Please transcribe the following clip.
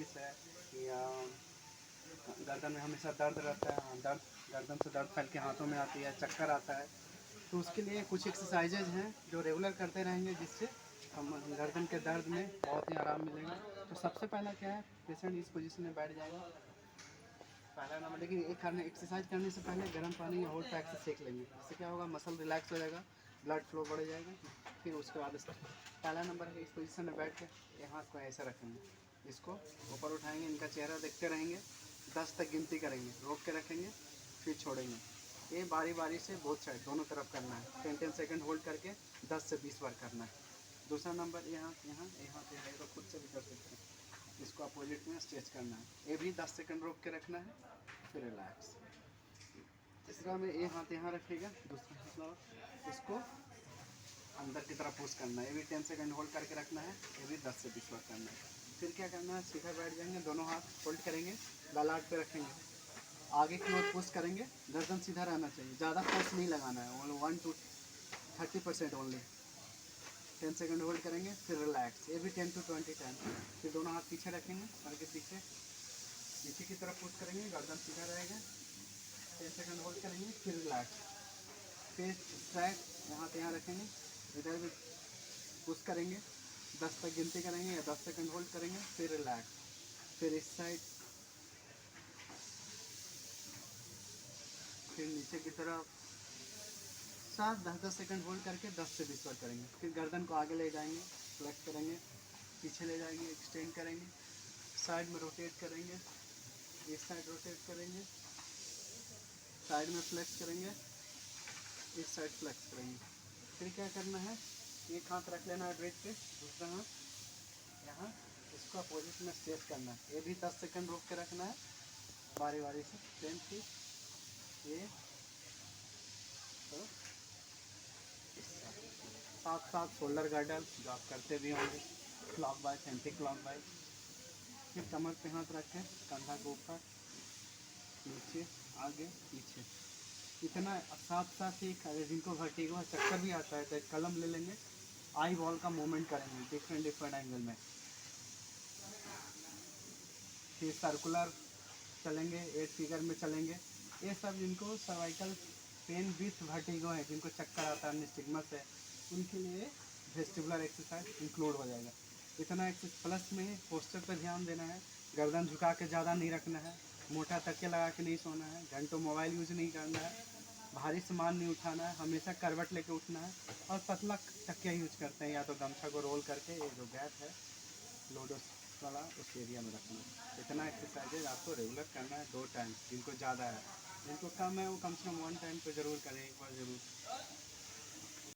Diabetes है या गर्दन में हमेशा दर्द रहता है, दर्द गर्दन से दर्द फैल के हाथों में आती है, चक्कर आता है, तो उसके लिए कुछ एक्सरसाइजेज हैं जो रेगुलर करते रहेंगे, जिससे हम गर्दन के दर्द में बहुत ही आराम मिलेगा। तो सबसे पहला क्या है, पेशेंट इस पोजीशन में बैठ जाएगा। पहला नंबर, लेकिन एक करने एक्सरसाइज करने से पहले गर्म पानी या हॉट पैक से सेक लेंगे। इससे क्या होगा, मसल रिलैक्स हो जाएगा, ब्लड फ्लो बढ़ जाएगा। फिर उसके बाद पहला नंबर है, इस पोजीशन में बैठ के ये हाथ को ऐसा रखेंगे, इसको ऊपर उठाएंगे, इनका चेहरा देखते रहेंगे, 10 तक गिनती करेंगे, रोक के रखेंगे, फिर छोड़ेंगे। ये बारी बारी से बोथ साइड दोनों तरफ करना है। 10 सेकंड होल्ड करके 10 से 20 बार करना है। दूसरा नंबर यहाँ यहाँ यहाँ पे है, तो खुद से भी कर सकते हैं। इसको अपोजिट में स्ट्रेच करना है, ये भी 10 सेकंड रोक के रखना है, फिर रिलैक्स। तीसरा में ये हाथ यहाँ रखिएगा, दूसरा हाथ इसको अंदर की तरफ पुश करना है, ये भी 10 सेकंड होल्ड करके रखना है, ये भी 10 से 20 बार करना है। फिर क्या करना है, सीधा बैठ जाएंगे, दोनों हाथ होल्ड करेंगे, ललाट पे रखेंगे, आगे की ओर पुश करेंगे, गर्दन सीधा रहना चाहिए, ज़्यादा फोर्स नहीं लगाना है, 1 to 30% ओनली। 10 सेकंड होल्ड करेंगे, फिर रिलैक्स, ये भी 10 to 20 टाइम। फिर दोनों हाथ पीछे रखेंगे, सर के पीछे, नीचे की तरफ पुश करेंगे, गर्दन सीधा रहेगा, 10 सेकंड होल्ड करेंगे, फिर रिलैक्स। फिर स्ट्राइक यहाँ पे यहाँ रखेंगे, इधर भी पुश करेंगे, 10 तक गिनती करेंगे या 10 सेकंड होल्ड करेंगे, फिर रिलैक्स। फिर इस साइड, फिर नीचे की तरफ 7-10 सेकंड होल्ड करके 10 से 20 बार करेंगे। फिर गर्दन को आगे ले जाएंगे, फ्लेक्स करेंगे, पीछे ले जाएंगे, एक्सटेंड करेंगे, साइड में रोटेट करेंगे, इस साइड रोटेट करेंगे, साइड में फ्लेक्स करेंगे, इस साइड फ्लेक्स करेंगे। फिर क्या करना है, एक हाथ रख लेना है ब्रेक पे, दूसरा हाथ यहाँ, इसको अपोजिट में स्ट्रेच करना है, ये भी 10 सेकंड रोक के रखना है, बारी बारी से। सेम चीज ये, तो साथ साथ शोल्डर गार्डर जो आप करते भी होंगे, clock wise anti clock wise. फिर कमर पे हाथ रखें, कंधा के ऊपर, नीचे, आगे, पीछे, इतना। साथ साथ ही जिनको वर्टिगो चक्कर भी आता है, तो एक कलम ले लेंगे, आई बॉल का मूवमेंट करेंगे डिफरेंट डिफरेंट एंगल में। फिर सर्कुलर चलेंगे, 8 फिगर में चलेंगे। ये सब जिनको सर्वाइकल पेन विथ वर्टिगो है, जिनको चक्कर आता है, निस्टिग्मस है, उनके लिए वेस्टिबुलर एक्सरसाइज इंक्लूड हो जाएगा। इतना एक्सरसाइज प्लस में पोस्चर पर ध्यान देना है, गर्दन झुका के ज़्यादा नहीं रखना है, मोटा तकिया लगा के नहीं सोना है, घंटों मोबाइल यूज नहीं करना है, भारी सामान नहीं उठाना है, हमेशा करवट लेके उठना है, और पतला तकिया यूज करते हैं, या तो गमछा को रोल करके, ये जो गैप है लोडोस वाला उस एरिया में रखना है। इतना एक्सरसाइजेज आपको रेगुलर करना है 2 टाइम, जिनको ज़्यादा है, जिनको कम है वो कम से कम 1 टाइम तो ज़रूर करें, एक बार ज़रूर।